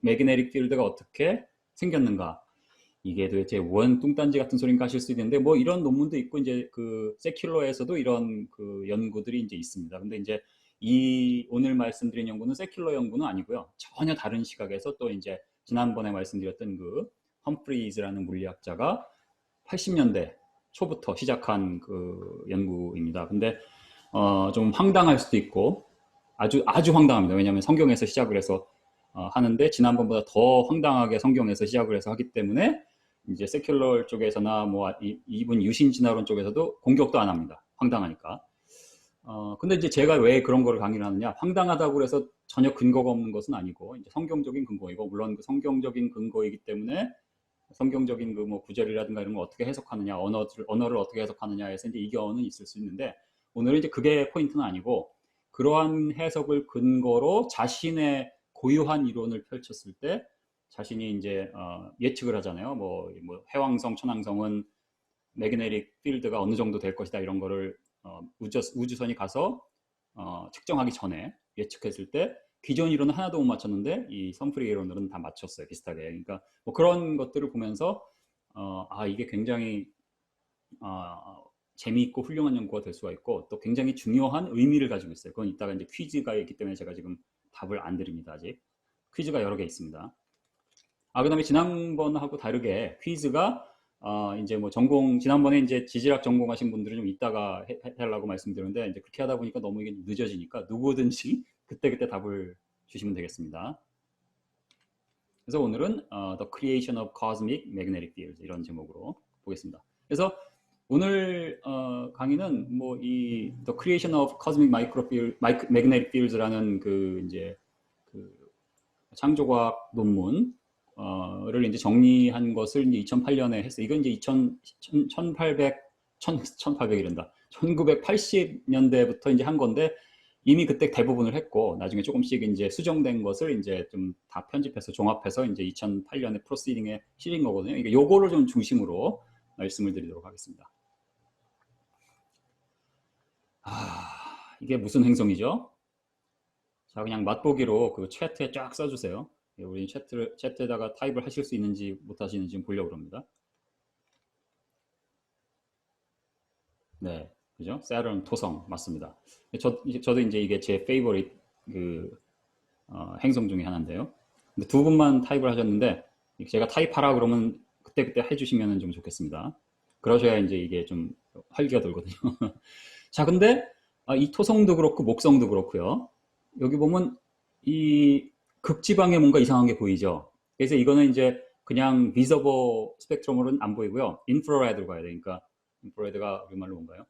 매그네틱 필드가 어떻게 생겼는가. 이게 도대체 원 뚱딴지 같은 소린가 하실 수 있는데 뭐 이런 논문도 있고 이제 그 세큘러에서도 이런 그 연구들이 이제 있습니다. 근데 이제 이 오늘 말씀드린 연구는 세큘러 연구는 아니고요. 전혀 다른 시각에서 또 이제 지난번에 말씀드렸던 그 험프리즈라는 물리학자가 80년대 초부터 시작한 그 연구입니다. 근데 좀 황당할 수도 있고 아주 황당합니다. 왜냐하면 성경에서 시작을 해서 하는데 지난번보다 더 황당하게 성경에서 시작을 해서 하기 때문에 이제 세큘러 쪽에서나 뭐 이분 유신 진화론 쪽에서도 공격도 안 합니다. 황당하니까. 근데 이제 제가 왜 그런 거를 강의를 하느냐? 황당하다고 해서 전혀 근거가 없는 것은 아니고 이제 성경적인 근거이고 물론 그 성경적인 근거이기 때문에 성경적인 그 뭐 구절이라든가 이런 거 어떻게 해석하느냐, 언어를 어떻게 해석하느냐에서 이제 이견은 있을 수 있는데 오늘은 이제 그게 포인트는 아니고 그러한 해석을 근거로 자신의 고유한 이론을 펼쳤을 때 자신이 이제 예측을 하잖아요. 뭐 해왕성, 천왕성은 매그네틱 필드가 어느 정도 될 것이다 이런 거를 우주선이 가서 측정하기 전에 예측했을 때 기존 이론은 하나도 못 맞췄는데 이 험프리 이론으로는 다 맞췄어요. 비슷하게. 그러니까 뭐 그런 것들을 보면서 이게 굉장히 재미있고 훌륭한 연구가 될 수가 있고 또 굉장히 중요한 의미를 가지고 있어요. 그건 이따가 이제 퀴즈가 있기 때문에 제가 지금 답을 안 드립니다. 아직. 퀴즈가 여러 개 있습니다. 그다음에 지난번하고 다르게 퀴즈가 이제 뭐 지난번에 이제 지질학 전공하신 분들은 좀 이따가 하려고 말씀드렸는데 이제 그렇게 하다 보니까 너무 이게 늦어지니까 누구든지 그때그때 답을 주시면 되겠습니다. 그래서 오늘은 The Creation of Cosmic Magnetic Fields 이런 제목으로 보겠습니다. 그래서 오늘 강의는 뭐 이 The Creation of Cosmic Magnetic Fields라는 그 이제 그 창조과학 논문을 이제 정리한 것을 이제 2008년에 했어요. 이건 이제 1980년대부터 이제 한 건데 이미 그때 대부분을 했고 나중에 조금씩 이제 수정된 것을 이제 좀 다 편집해서 종합해서 이제 2008년에 프로시딩에 실린 거거든요. 그러니까 요거를 좀 중심으로 말씀을 드리도록 하겠습니다. 이게 무슨 행성이죠? 자, 그냥 맛보기로 그 채트에 쫙 써주세요. 우리 채트에다가 타입을 하실 수 있는지 못 하시는지 좀 보려고 합니다. 네, 그죠? 세런 토성 맞습니다. 저도 이제 이게 제 페이버릿 그 행성 중에 하나인데요. 근데 두 분만 타입을 하셨는데 제가 타입하라 그러면 그때 해주시면 좀 좋겠습니다. 그러셔야 이제 이게 좀 활기가 돌거든요. 자, 근데 이 토성도 그렇고 목성도 그렇고요. 여기 보면 이 극지방에 뭔가 이상한 게 보이죠. 그래서 이거는 이제 그냥 비저버 스펙트럼으로는 안 보이고요. 인프라레드로 가야 되니까 인프라레드가 우리말로 뭔가요?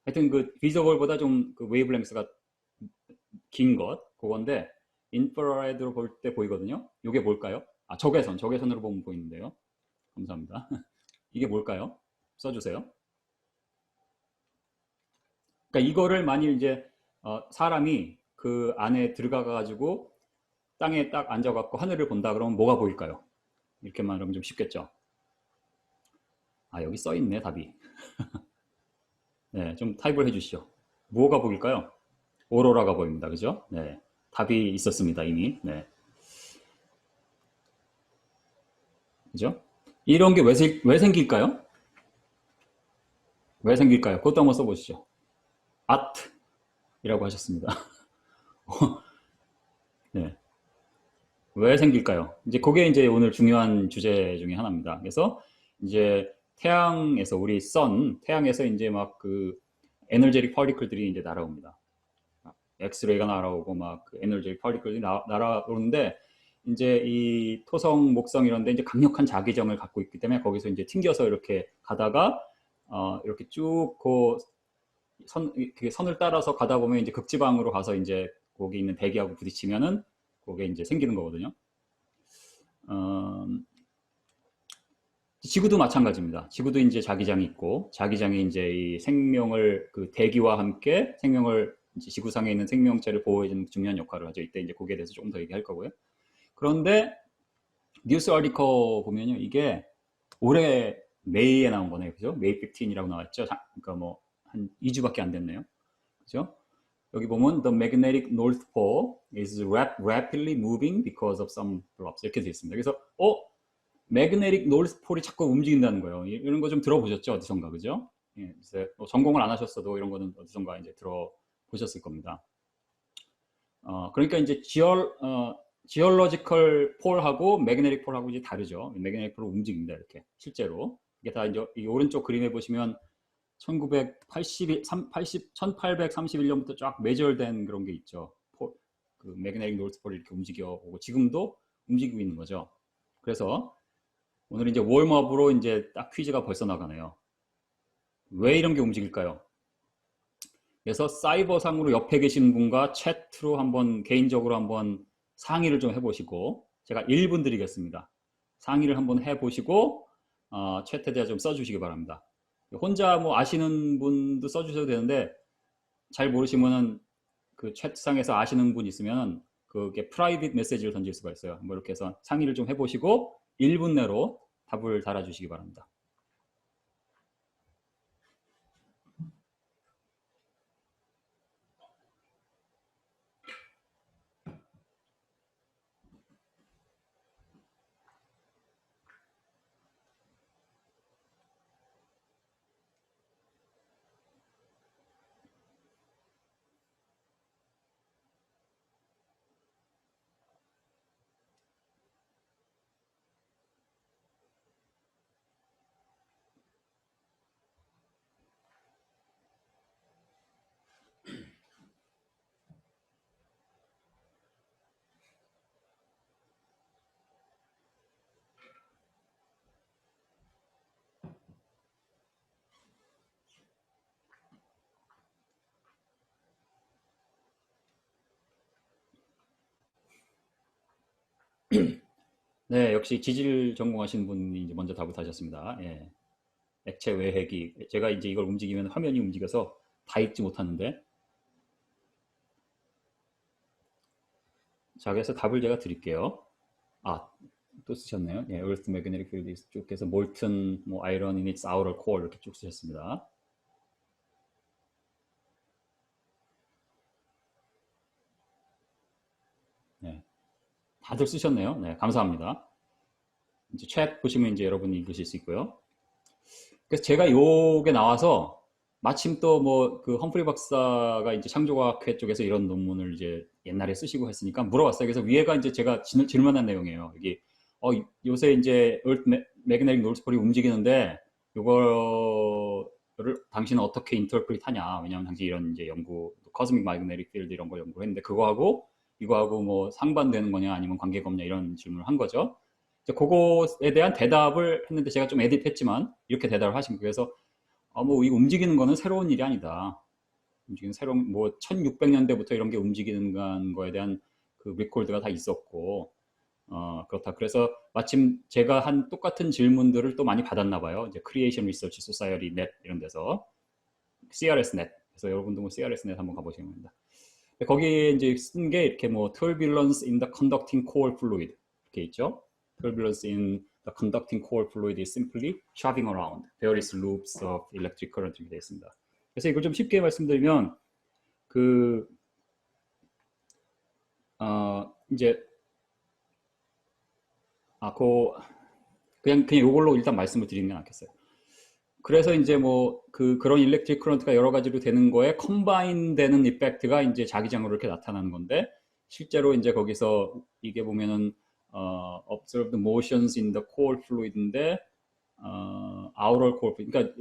하여튼 그 비저벌보다 좀 그 웨이브랭스가 긴 것 그건데 인프라레드로 볼 때 보이거든요. 이게 뭘까요? 적외선으로 보면 보이는데요. 감사합니다. 이게 뭘까요? 써주세요. 그러니까 이거를 만일 이제 사람이 그 안에 들어가 가지고 땅에 딱 앉아갖고 하늘을 본다 그러면 뭐가 보일까요? 이렇게 말하면 좀 쉽겠죠. 여기 써 있네 답이. 네, 좀 타입을 해주시죠. 뭐가 보일까요? 오로라가 보입니다. 그죠? 네, 답이 있었습니다 이미. 네, 그죠? 이런 게 왜 생길까요? 왜 생길까요? 그것도 한번 써보시죠. 아트이라고 하셨습니다. 네, 왜 생길까요? 이제 그게 이제 오늘 중요한 주제 중에 하나입니다. 그래서 이제 우리 태양에서 이제 막 그 에너제틱 파티클들이 이제 날아옵니다. 엑스레이가 날아오고 막 그 에너제틱 파티클들이 날아오는데 이제 이 토성, 목성 이런 데 이제 강력한 자기장을 갖고 있기 때문에 거기서 이제 튕겨서 이렇게 가다가 이렇게 쭉 선을 따라서 가다 보면 이제 극지방으로 가서 이제 거기 있는 대기하고 부딪히면은 그게 이제 생기는 거거든요. 지구도 마찬가지입니다. 지구도 이제 자기장이 있고 자기장이 이제 이 생명을 그 대기와 함께 생명을 이제 지구상에 있는 생명체를 보호해주는 중요한 역할을 하죠. 이때 이제 거기에 대해서 조금 더 얘기할 거고요. 그런데 뉴스 아티클 보면요, 이게 올해 메이에 나온 거네요, 그죠? 메이 15이라고 나왔죠. 그러니까 뭐 한 2주밖에 안 됐네요, 그죠? 여기 보면 the magnetic north pole is rapidly moving because of some blobs 이렇게 되어 있습니다. 그래서 magnetic north pole이 자꾸 움직인다는 거예요. 이런 거 좀 들어보셨죠? 어디선가 그죠? 예, 뭐 전공을 안 하셨어도 이런 거는 어디선가 이제 들어보셨을 겁니다. 그러니까 이제 지올로지컬 폴하고 매그네틱 폴하고 이제 다르죠. 매그네틱 폴은 움직입니다. 이렇게 실제로 이게 다 이제 이 오른쪽 그림에 보시면 1831년부터 쫙 매절된 그런 게 있죠. 그 매그네틱 노스 폴이 이렇게 움직여 오고 지금도 움직이고 있는 거죠. 그래서 오늘 이제 웜업으로 이제 딱 퀴즈가 벌써 나가네요. 왜 이런 게 움직일까요? 그래서 사이버상으로 옆에 계신 분과 채트로 한번 개인적으로 한번 상의를 좀 해보시고 제가 1분 드리겠습니다. 상의를 한번 해보시고 채트에 대해 좀 써주시기 바랍니다. 혼자 뭐 아시는 분도 써주셔도 되는데 잘 모르시면은 그 채트상에서 아시는 분 있으면 그게 프라이빗 메시지를 던질 수가 있어요. 뭐 이렇게 해서 상의를 좀 해보시고 1분 내로 답을 달아주시기 바랍니다. 네, 역시 지질 전공하신 분이 이제 먼저 답을 하셨습니다. 예. 액체 외핵이 제가 이제 이걸 움직이면 화면이 움직여서 다 읽지 못하는데 자, 그래서 답을 제가 드릴게요. 또 쓰셨네요. 예, Earth Magnetic Field is 쭉 해서 molten 뭐 iron in its outer core 이렇게 쭉 쓰셨습니다. 네, 다들 쓰셨네요. 네, 감사합니다. 이제 챗 보시면 이제 여러분이 읽으실 수 있고요. 그래서 제가 요게 나와서 마침 또 뭐 그 험프리 박사가 이제 창조과학회 쪽에서 이런 논문을 이제 옛날에 쓰시고 했으니까 물어봤어요. 그래서 위에가 이제 제가 질문한 내용이에요. 여기 요새 이제 매그네틱 노스폴이 움직이는데 요거를 당신은 어떻게 인터프리트 하냐? 왜냐하면 당시 이런 이제 연구 코스믹 마그네틱 필드 이런 거 연구했는데 그거하고 이거하고 뭐 상반되는 거냐 아니면 관계가 없냐 이런 질문을 한 거죠. 그거에 대한 대답을 했는데 제가 좀 에디트했지만 이렇게 대답을 하신 거예요. 그래서 뭐 이거 움직이는 거는 새로운 일이 아니다. 움직이는 새로운 뭐 1600년대부터 이런 게 움직이는 거에 대한 그 리콜드가 다 있었고 그렇다. 그래서 마침 제가 한 똑같은 질문들을 또 많이 받았나 봐요. 이제 크리에이션 리서치 소사이어티 넷 이런 데서 CRS 넷. 그래서 여러분도 뭐 CRS 넷 한번 가보시면 됩니다. 거기에 이제 쓴 게 이렇게 뭐 turbulence in the conducting core fluid 이렇게 있죠. turbulence in the conducting core fluid is simply shoving around various loops of electric current 이렇게 되어 있습니다. 그래서 이걸 좀 쉽게 말씀드리면 이제 그냥 이걸로 일단 말씀을 드리는 게 낫겠어요. 그래서 이제 뭐 그런 일렉트릭 커런트가 여러 가지로 되는 거에 컴바인 되는 이펙트가 이제 자기장으로 이렇게 나타나는 건데 실제로 이제 거기서 이게 보면은 observed motions in the core fluid인데 outer core fluid 그러니까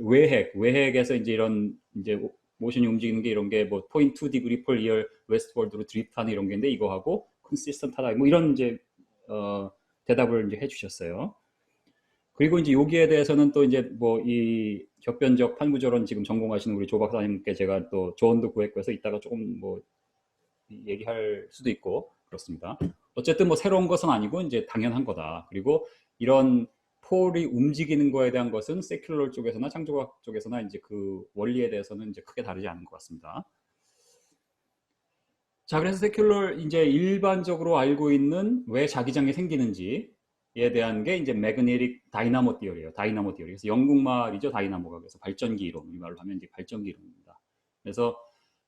외핵에서 이제 이런 이제 모션이 움직이는 게 이런 게 뭐 0.2 degree per year westward로 드리프트하는 이런 게인데 이거하고 consistent하다 뭐 이런 이제 대답을 이제 해주셨어요. 그리고 이제 여기에 대해서는 또 이제 뭐 이 격변적 판구조론 지금 전공하시는 우리 조 박사님께 제가 또 조언도 구했고 해서 이따가 조금 뭐 얘기할 수도 있고 그렇습니다. 어쨌든 뭐 새로운 것은 아니고 이제 당연한 거다. 그리고 이런 폴이 움직이는 거에 대한 것은 세큘러 쪽에서나 창조과학 쪽에서나 이제 그 원리에 대해서는 이제 크게 다르지 않은 것 같습니다. 자, 그래서 세큘러 이제 일반적으로 알고 있는 왜 자기장이 생기는지 에 대한 게 이제 매그네틱 다이나모 띠어리예요. 다이나모 띠어리. 그래서 영국말이죠. 다이나모가. 그래서 발전기 이론. 우리말로 하면 이제 발전기 이론입니다. 그래서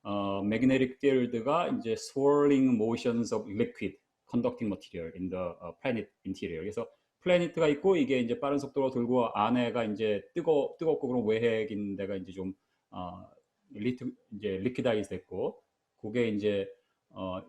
magnetic field가 이제 swirling motions of liquid conducting material in the planet interior. 그래서 플래닛가 있고 이게 이제 빠른 속도로 돌고 안에가 이제 뜨겁고 그런 외핵인 데가 이제 좀 이제 리퀴다이즈 됐고, 그게 이제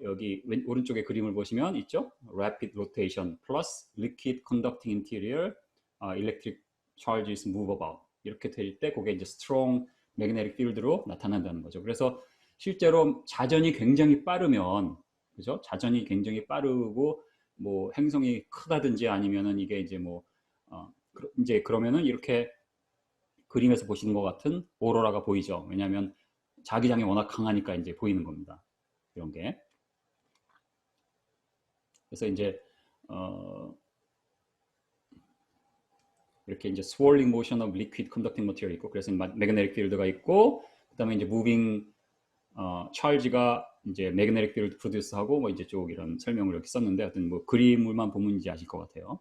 여기 오른쪽에 그림을 보시면 있죠. Rapid rotation plus liquid conducting interior, electric charges move about. 이렇게 될 때 그게 이제 strong magnetic field로 나타난다는 거죠. 그래서 실제로 자전이 굉장히 빠르면, 그죠? 자전이 굉장히 빠르고 뭐 행성이 크다든지 아니면은 이게 이제 뭐 이제 그러면은 이렇게 그림에서 보시는 것 같은 오로라가 보이죠. 왜냐하면 자기장이 워낙 강하니까 이제 보이는 겁니다. 이런 게. 그래서 이제 이렇게 이제 swirling motion of liquid conducting material 있고, 그래서 magnetic field가 있고, 그다음에 이제 moving charge가 이제 magnetic field produce하고 뭐 이제 쭉 이런 설명을 이렇게 썼는데, 하여튼 뭐 그림을만 보면 이제 아실 것 같아요.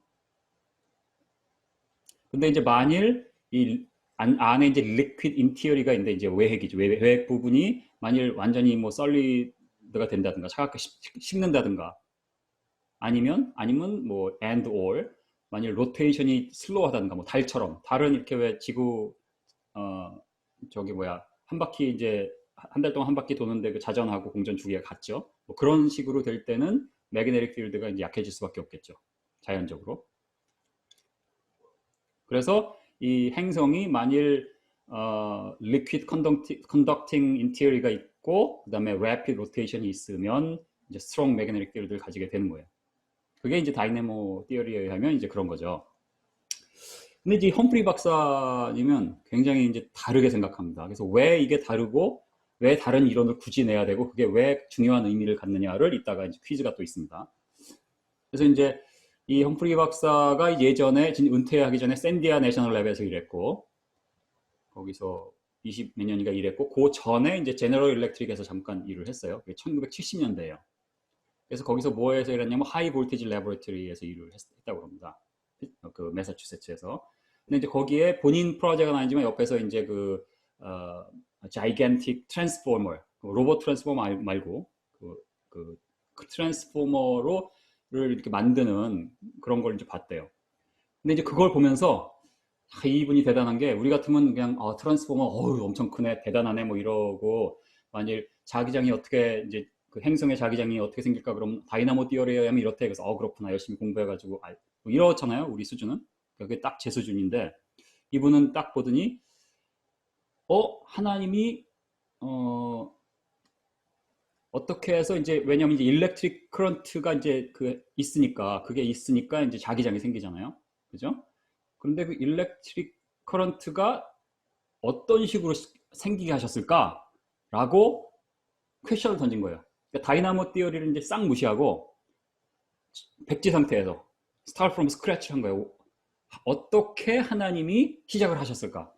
근데 이제 만일 이 안에 이제 liquid interior가 있는데 이제 외핵이죠. 외핵 부분이 만일 완전히 뭐 solid가 된다든가 차갑게 식는다든가 아니면 뭐 and or 만일 로테이션이 슬로우하다든가, 뭐 달처럼, 달은 이렇게 왜 지구 저기 뭐야 한 바퀴 이제 한 달 동안 한 바퀴 도는데 그 자전하고 공전 두 개가 같죠. 뭐 그런 식으로 될 때는 매그네틱 필드가 이제 약해질 수밖에 없겠죠. 자연적으로. 그래서 이 행성이 만일 liquid conducting interior가 있고 그다음에 rapid rotation이 있으면 이제 strong magnetic field를 가지게 되는 거예요. 그게 이제 다이내모 티어리에 의하면 이제 그런 거죠. 근데 이제 험프리 박사님은 굉장히 이제 다르게 생각합니다. 그래서 왜 이게 다르고 왜 다른 이론을 굳이 내야 되고 그게 왜 중요한 의미를 갖느냐를 이따가 이제 퀴즈가 또 있습니다. 그래서 이제 이 험프리 박사가 예전에 은퇴하기 전에 샌디아 내셔널 랩에서 일했고, 거기서 20 몇 년인가 일했고, 그 전에 이제 제너럴 일렉트릭에서 잠깐 일을 했어요. 그게 1970년대예요. 그래서 거기서 뭐에서 일했냐면 하이 볼티지 레버리터리에서 일을 했다고 합니다. 그 매사추세츠에서. 근데 이제 거기에 본인 프로젝트는 아니지만 옆에서 이제 그 gigantic transformer, 로봇 트랜스포머 말고 그 트랜스포머를 이렇게 만드는 그런 걸 이제 봤대요. 근데 이제 그걸 보면서 이분이 대단한 게, 우리 같으면 그냥 트랜스포머 엄청 크네, 대단하네 뭐 이러고, 만일 자기장이 어떻게 이제 그 행성의 자기장이 어떻게 생길까 그럼 다이나모 티어리에 하면 이렇대. 그래서 그렇구나, 열심히 공부해가지고 뭐 이렇잖아요, 우리 수준은. 그게 딱 제 수준인데, 이분은 딱 보더니 하나님이 어떻게 해서 이제, 왜냐면 이제 일렉트릭 커런트가 이제 그게 있으니까 이제 자기장이 생기잖아요, 그죠? 그런데 그 일렉트릭 커런트가 어떤 식으로 생기게 하셨을까라고 퀘션을 던진 거예요. 그러니까 다이나모 티어리를 이제 싹 무시하고 백지 상태에서 start from scratch 한 거예요. 어떻게 하나님이 시작을 하셨을까?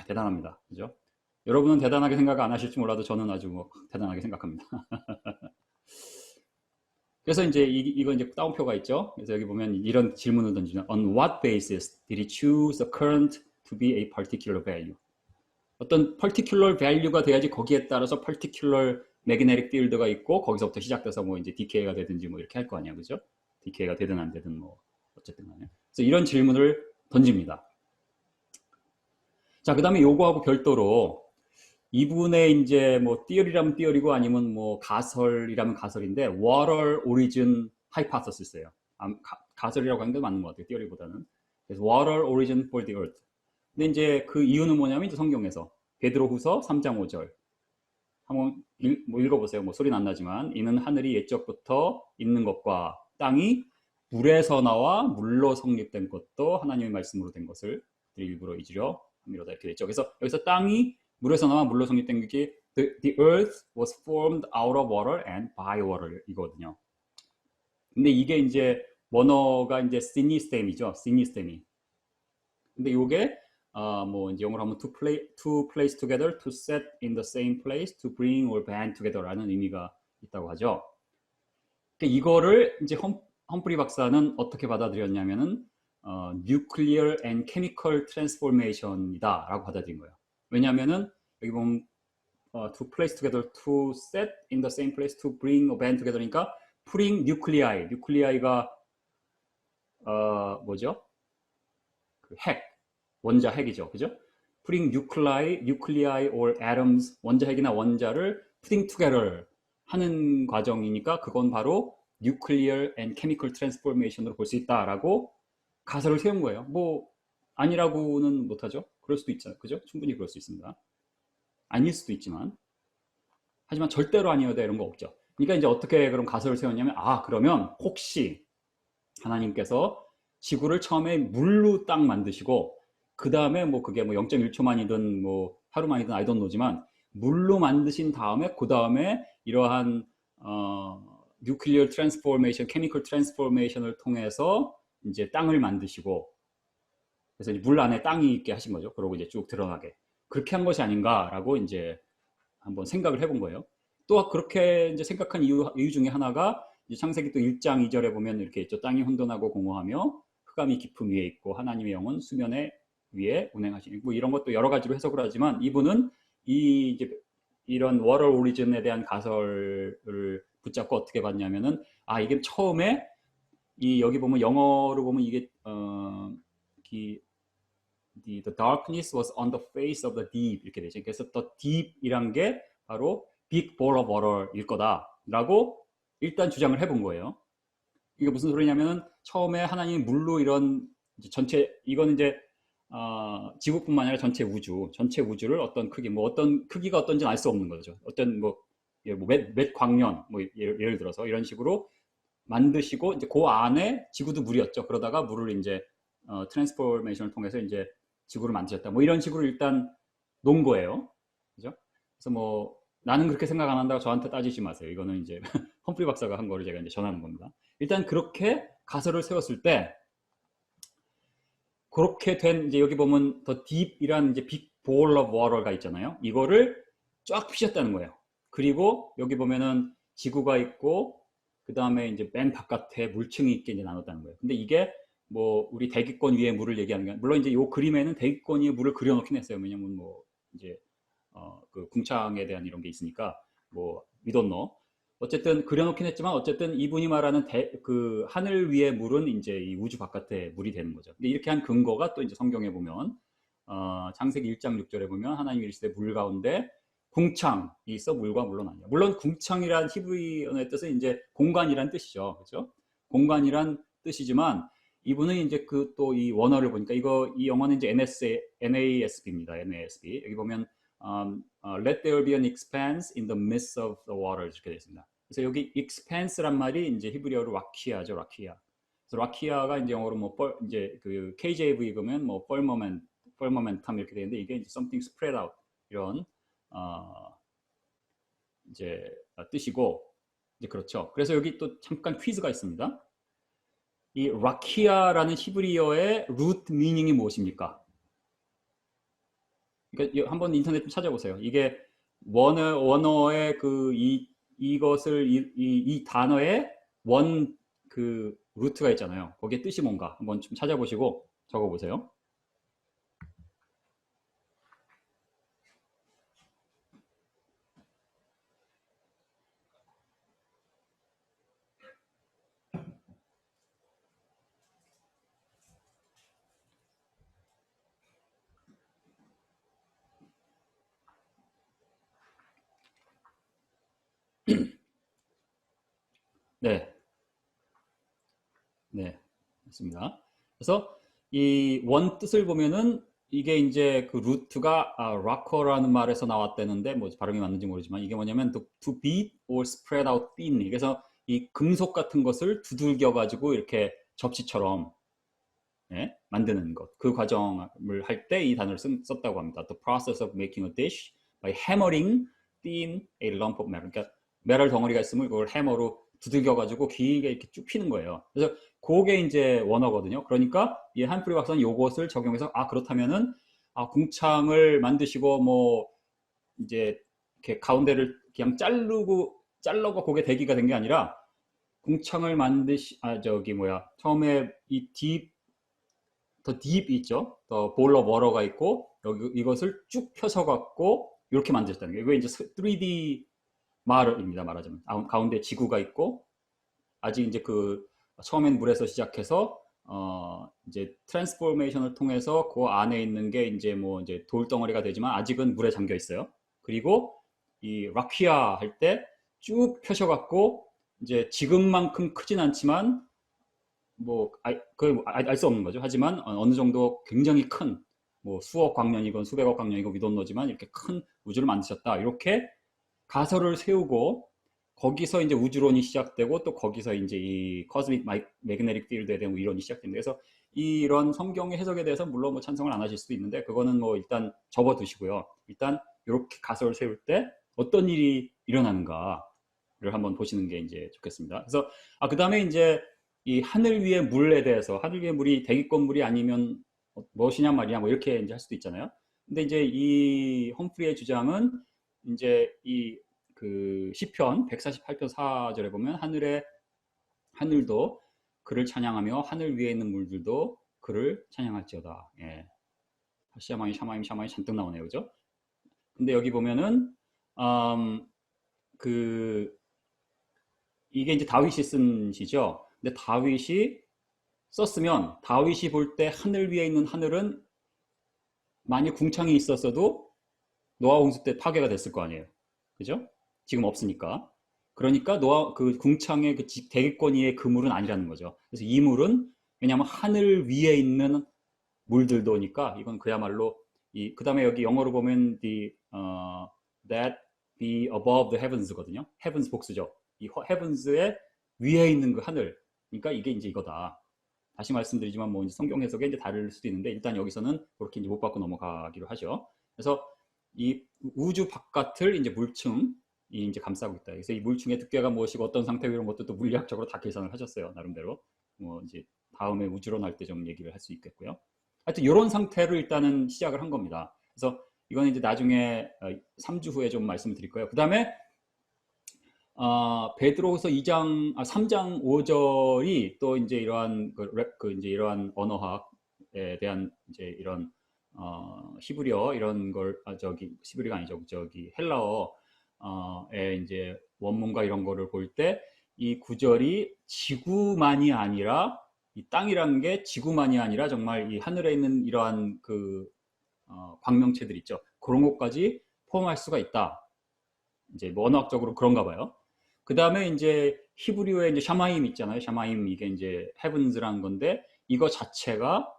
대단합니다, 그죠? 여러분은 대단하게 생각 안 하실지 몰라도 저는 아주 뭐 대단하게 생각합니다. 그래서 이제 이거 이제 따옴표가 있죠. 그래서 여기 보면 이런 질문을 던지면 On what basis did he choose the current to be a particular value? 어떤 particular value가 돼야지 거기에 따라서 particular magnetic field가 있고, 거기서부터 시작돼서 뭐 이제 decay가 되든지 뭐 이렇게 할 거 아니야, 그죠? decay가 되든 안 되든 뭐 어쨌든 간에. 그래서 이런 질문을 던집니다. 자, 그다음에 요거하고 별도로 이분의 이제 뭐 띠어리라면 띠어리고 아니면 뭐 가설이라면 가설인데 water origin hypothesis예요. 가설이라고 하는 게 맞는 것 같아요, 띠어리보다는. 그래서 water origin for the earth. 근데 이제 그 이유는 뭐냐면 이제 성경에서 베드로후서 3장 5절 한번 뭐 읽어보세요. 뭐 소리는 안 나지만, 이는 하늘이 옛적부터 있는 것과 땅이 물에서 나와 물로 성립된 것도 하나님의 말씀으로 된 것을 일부러 잊으려 함이로다, 이렇게 됐죠. 그래서 여기서 땅이 물에서 나와 물로 성립된 게 the earth was formed out of water and by water 이거든요. 근데 이게 이제 원어가 이제 시니스템이죠. 시니스템이. 근데 이게 뭐 이제 영어로 하면 to place together, to set in the same place, to bring or band together라는 의미가 있다고 하죠. 그러니까 이거를 이제 험프리 박사는 어떻게 받아들였냐면은 nuclear and chemical transformation이다라고 받아들인 거예요. 왜냐하면은 여기 보면 to place together, to set in the same place, to bring a band together니까 putting nuclei, nuclei가 뭐죠? 그 핵, 원자 핵이죠, 그죠? putting nuclei or atoms, 원자 핵이나 원자를 putting together 하는 과정이니까 그건 바로 nuclear and chemical transformation으로 볼 수 있다라고 가설을 세운 거예요. 뭐 아니라고는 못하죠. 그럴 수도 있잖아요, 그죠? 충분히 그럴 수 있습니다. 아닐 수도 있지만, 하지만 절대로 아니어야 돼 이런 거 없죠. 그러니까 이제 어떻게 그럼 가설을 세웠냐면, 그러면 혹시 하나님께서 지구를 처음에 물로 딱 만드시고 그 다음에 뭐 그게 뭐 0.1초만이든 뭐 하루만이든 I don't know지만 물로 만드신 다음에 그 다음에 이러한 nuclear transformation, chemical transformation을 통해서 이제 땅을 만드시고, 그래서 이제 물 안에 땅이 있게 하신 거죠. 그러고 이제 쭉 드러나게 그렇게 한 것이 아닌가라고 이제 한번 생각을 해본 거예요. 또 그렇게 이제 생각한 이유 중에 하나가 이제 창세기 또 1장 2절에 보면 이렇게 있죠. 땅이 혼돈하고 공허하며 흑암이 깊음 위에 있고 하나님의 영은 수면에 위에 운행하시니, 뭐 이런 것도 여러 가지로 해석을 하지만 이분은 이제 이런 워터 오리진에 대한 가설을 붙잡고 어떻게 봤냐면은, 이게 처음에 이 여기 보면 영어로 보면 이게 the darkness was on the face of the deep 이렇게 되죠. 그래서 the deep이란 게 바로 big ball of water일 거다라고 일단 주장을 해본 거예요. 이게 무슨 소리냐면은 처음에 하나님이 물로 이런 전체, 이거는 이제 지구뿐만 아니라 전체 우주를 어떤 크기, 뭐 어떤 크기가 어떤지는 알 수 없는 거죠. 어떤 몇 광년, 뭐 예를 들어서 이런 식으로 만드시고 이제 그 안에 지구도 물이었죠. 그러다가 물을 이제 트랜스포메이션을 통해서 이제 지구를 만드셨다. 뭐 이런 식으로 일단 놓은 거예요. 그죠? 그래서 뭐 나는 그렇게 생각 안 한다고 저한테 따지지 마세요. 이거는 이제 험프리 박사가 한 거를 제가 이제 전하는 겁니다. 일단 그렇게 가설을 세웠을 때 그렇게 된, 이제 여기 보면 더 딥이란 이제 빅 볼 오브 워터가 있잖아요. 이거를 쫙 피셨다는 거예요. 그리고 여기 보면은 지구가 있고 그 다음에 이제 맨 바깥에 물층이 있게 이제 나눴다는 거예요. 근데 이게 뭐 우리 대기권 위에 물을 얘기하는 게, 물론 이제 이 그림에는 대기권 위에 물을 그려놓긴 했어요. 왜냐면 뭐 이제 그 궁창에 대한 이런 게 있으니까 뭐 we don't know. 어쨌든 그려놓긴 했지만 어쨌든 이분이 말하는 그 하늘 위의 물은 이제 이 우주 바깥에 물이 되는 거죠. 근데 이렇게 한 근거가 또 이제 성경에 보면 창세기 1장 6절에 보면 하나님이 이르시되 물 가운데 궁창이 있어 물과 물로 나뉘어. 물론 궁창이란 히브리어의 뜻은 이제 공간이란 뜻이죠. 그렇죠? 공간이란 뜻이지만 이분은 이제 그 또 이 원어를 보니까 이 영어는 이제 NASB입니다. NASB. 여기 보면 let there be an expanse in the midst of the waters 이렇게 되어 있습니다. 그래서 여기 expanse란 말이 이제 히브리어로 라키아죠, 라키아. 그래서 라키아가 이제 영어로 뭐 이제 그 KJV 보면 뭐 firmamentum 이렇게 되는데 이게 이제 something spread out 이런 이제 뜻이고, 이제 그렇죠. 그래서 여기 또 잠깐 퀴즈가 있습니다. 이 라키아라는 히브리어의 루트 미닝이 무엇입니까? 그러니까 한번 인터넷 좀 찾아보세요. 이게 원어의 그 이것을 이 단어의 원 그 루트가 있잖아요. 거기에 뜻이 뭔가 한번 좀 찾아보시고 적어보세요. 네, 네, 맞습니다. 그래서 이 원 뜻을 보면은 이게 이제 그 루트가 락커라는 말에서 나왔다는데 뭐 발음이 맞는지 모르지만 이게 뭐냐면 to beat or spread out thinly. 그래서 이 금속 같은 것을 두들겨 가지고 이렇게 접시처럼 만드는 것, 그 과정을 할 때 이 단어를 썼다고 합니다. The process of making a dish by hammering thin a lump of metal. 그러니까 메탈 덩어리가 있으면 그걸 해머로 두들겨가지고 길게 이렇게 쭉 피는 거예요. 그래서 그게 이제 원어거든요. 그러니까 이 한프리 박사는 요것을 적용해서 그렇다면은 궁창을 만드시고 뭐 이제 이렇게 가운데를 그냥 잘라고 그게 대기가 된 게 아니라 궁창을 처음에 더 딥 있죠. 더 볼러 워러가 있고 여기 이것을 쭉 펴서 갖고 이렇게 만드셨다는 거예요. 이게 이제 3D 말입니다. 말하자면 가운데 지구가 있고 아직 이제 그 처음엔 물에서 시작해서 이제 트랜스포메이션을 통해서 그 안에 있는 게 이제 뭐 이제 돌덩어리가 되지만 아직은 물에 잠겨 있어요. 그리고 이 라퀴아 할 때 쭉 펴셔갖고 이제 지금만큼 크진 않지만 뭐 알 수 없는 거죠. 하지만 어느 정도 굉장히 큰 뭐 수억 광년이건 수백억 광년이건 위돈노지만 이렇게 큰 우주를 만드셨다. 이렇게 가설을 세우고 거기서 이제 우주론이 시작되고 또 거기서 이제 이 코스믹 매그네틱 필드에 대한 이론이 시작됩니다. 그래서 이런 성경의 해석에 대해서 물론 뭐 찬성을 안 하실 수도 있는데 그거는 뭐 일단 접어두시고요. 일단 이렇게 가설을 세울 때 어떤 일이 일어나는가를 한번 보시는 게 이제 좋겠습니다. 그래서 그다음에 이제 이 하늘 위의 물에 대해서 하늘 위의 물이 대기권 물이 아니면 무엇이냐 말이냐 뭐 이렇게 이제 할 수도 있잖아요. 근데 이제 이 험프리의 주장은 이제 이 그 시편 148편 4절에 보면 하늘도 그를 찬양하며 하늘 위에 있는 물들도 그를 찬양할지어다. 예. 샤마임 샤마임 샤마임 잔뜩 나오네요, 그죠? 근데 여기 보면은 이게 이제 다윗이 쓴 시죠. 근데 다윗이 썼으면 다윗이 볼 때 하늘 위에 있는 하늘은 만일 궁창이 있었어도 노아 홍수 때 파괴가 됐을 거 아니에요, 그죠? 지금 없으니까. 그러니까 그 궁창의 그 대기권 위의 그 물은 아니라는 거죠. 그래서 이 물은 왜냐하면 하늘 위에 있는 물들도니까 이건 그야말로 그 다음에 여기 영어로 보면 that be above the heavens거든요. heavens 복수죠. 이 heavens의 위에 있는 그 하늘. 그러니까 이게 이제 이거다. 다시 말씀드리지만 뭐 성경 해석에 이제 다를 수도 있는데 일단 여기서는 그렇게 이제 못 받고 넘어가기로 하죠. 그래서 이 우주 바깥을 이제 물층이 이제 감싸고 있다. 그래서 이 물층의 두께가 무엇이고 어떤 상태고 이런 것도 또 물리학적으로 다 계산을 하셨어요. 나름대로. 뭐 이제 다음에 우주론 할 때 좀 얘기를 할 수 있겠고요. 하여튼 이런 상태로 일단은 시작을 한 겁니다. 그래서 이건 이제 나중에 3주 후에 좀 말씀드릴 거예요. 그 다음에 베드로후서 3장 5절이 또 이제 이러한 이제 이러한 언어학에 대한 이제 이런 히브리어 이런 걸 히브리가 아니죠. 저기 헬라어의 이제 원문과 이런 거를 볼 때 이 구절이 지구만이 아니라 이 땅이라는 게 지구만이 아니라 정말 이 하늘에 있는 이러한 그 광명체들 있죠. 그런 것까지 포함할 수가 있다. 이제 뭐 언어학적으로 그런가 봐요. 그 다음에 이제 히브리어에 이제 샤마임 있잖아요. 샤마임 이게 이제 heavens라는 건데 이거 자체가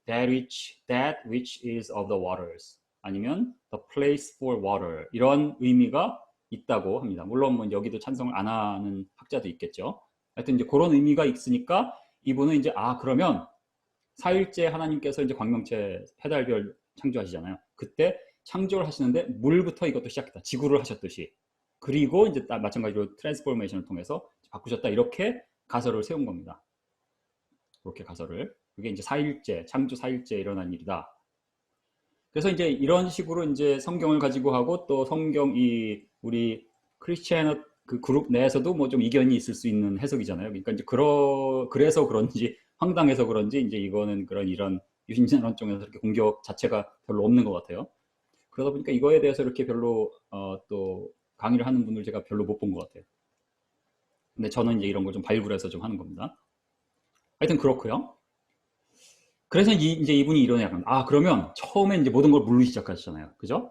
that which is of the waters 아니면 the place for water 이런 의미가 있다고 합니다. 물론 뭐 여기도 찬성을 안 하는 학자도 있겠죠. 하여튼 이제 그런 의미가 있으니까 이분은 이제 그러면 사일째 하나님께서 이제 광명체 해달별 창조하시잖아요. 그때 창조를 하시는데 물부터 이것도 시작했다. 지구를 하셨듯이. 그리고 이제 마찬가지로 트랜스포메이션을 통해서 바꾸셨다. 이렇게 가설을 세운 겁니다. 그렇게 가설을. 그게 이제 창조 4일째 일어난 일이다. 그래서 이제 이런 식으로 이제 성경을 가지고 하고 또 우리 크리스찬 그 그룹 내에서도 뭐 좀 이견이 있을 수 있는 해석이잖아요. 그러니까 이제 그래서 그런지 황당해서 그런지 이제 이거는 이런 유신론적 쪽에서 이렇게 공격 자체가 별로 없는 것 같아요. 그러다 보니까 이거에 대해서 이렇게 별로 또 강의를 하는 분들 제가 별로 못 본 것 같아요. 근데 저는 이제 이런 걸 좀 발굴해서 좀 하는 겁니다. 하여튼 그렇고요. 그래서 이제 이분이 이런 약간 그러면 처음에 이제 모든 걸 물로 시작하시잖아요. 그죠?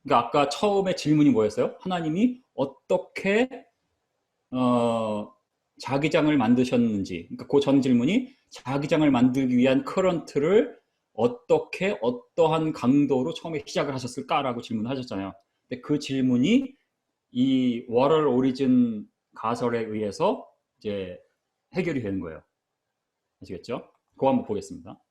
그러니까 아까 처음에 질문이 뭐였어요? 하나님이 어떻게 자기장을 만드셨는지. 그러니까 그 전 질문이 자기장을 만들기 위한 커런트를 어떻게 어떠한 강도로 처음에 시작을 하셨을까라고 질문하셨잖아요. 근데 그 질문이 이 워럴 오리진 가설에 의해서 이제 해결이 되는 거예요. 아시겠죠? 그거 한번 보겠습니다.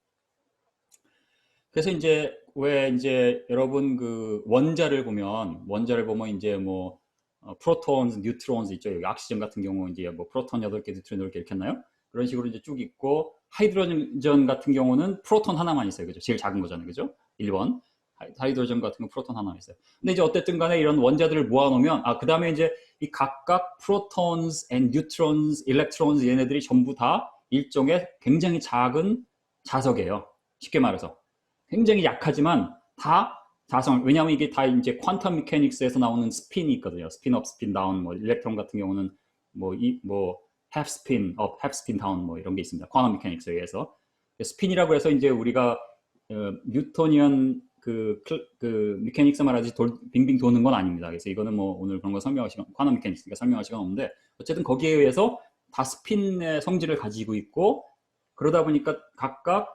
그래서 이제 왜 이제 여러분 그 원자를 보면 이제 뭐 프로톤, 뉴트론즈 있죠. 여기 악시전 같은 경우 이제 뭐 프로톤 8개, 뉴트론 8개 이렇게 했나요? 그런 식으로 이제 쭉 있고 하이드로전 같은 경우는 프로톤 하나만 있어요. 그죠? 제일 작은 거잖아요. 그죠? 1번. 하이드로전 같은 건 프로톤 하나만 있어요. 근데 이제 어쨌든 간에 이런 원자들을 모아놓으면 그 다음에 이제 이 각각 프로톤스 앤 뉴트론스, 일렉트론스 얘네들이 전부 다 일종의 굉장히 작은 자석이에요. 쉽게 말해서. 굉장히 약하지만 다 자성, 왜냐하면 이게 다 이제 퀀텀 미케닉스에서 나오는 스핀이 있거든요. 스핀업, 스핀 다운, 뭐 일렉트론 같은 경우는 뭐 half spin up, half spin down 뭐 이런 게 있습니다. 퀀텀 미케닉스에 의해서 스핀이라고 해서 이제 우리가 뉴토니언 그 미케닉스 말하지 빙빙 도는 건 아닙니다. 그래서 이거는 뭐 오늘 그런 거 설명할 시간, 퀀텀 미케닉스니까 설명할 시간 없는데 어쨌든 거기에 의해서 다 스핀의 성질을 가지고 있고 그러다 보니까 각각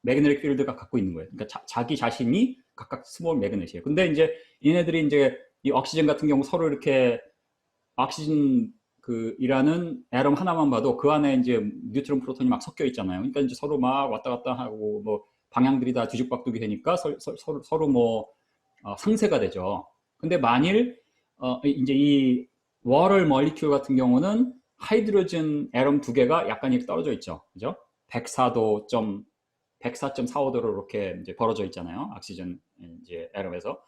매그네틱 필드가 갖고 있는 거예요. 그러니까 자기 자신이 각각 스몰 매그넷이에요. 근데 이제 얘네들이 이제 이 옥시전 같은 경우 서로 이렇게 옥시전 이라는 애tom 하나만 봐도 그 안에 이제 뉴트론, 프로톤이 막 섞여 있잖아요. 그러니까 이제 서로 막 왔다 갔다 하고 뭐 방향들이 다 뒤죽박죽이 되니까 서로 뭐 상쇄가 되죠. 근데 만일 이제 이 워럴 멀리큘 같은 경우는 하이드로젠 애tom 두 개가 약간 이렇게 떨어져 있죠. 그죠? 104도 104.45도로 이렇게 이제 벌어져 있잖아요. 옥시전 이제 애tom에서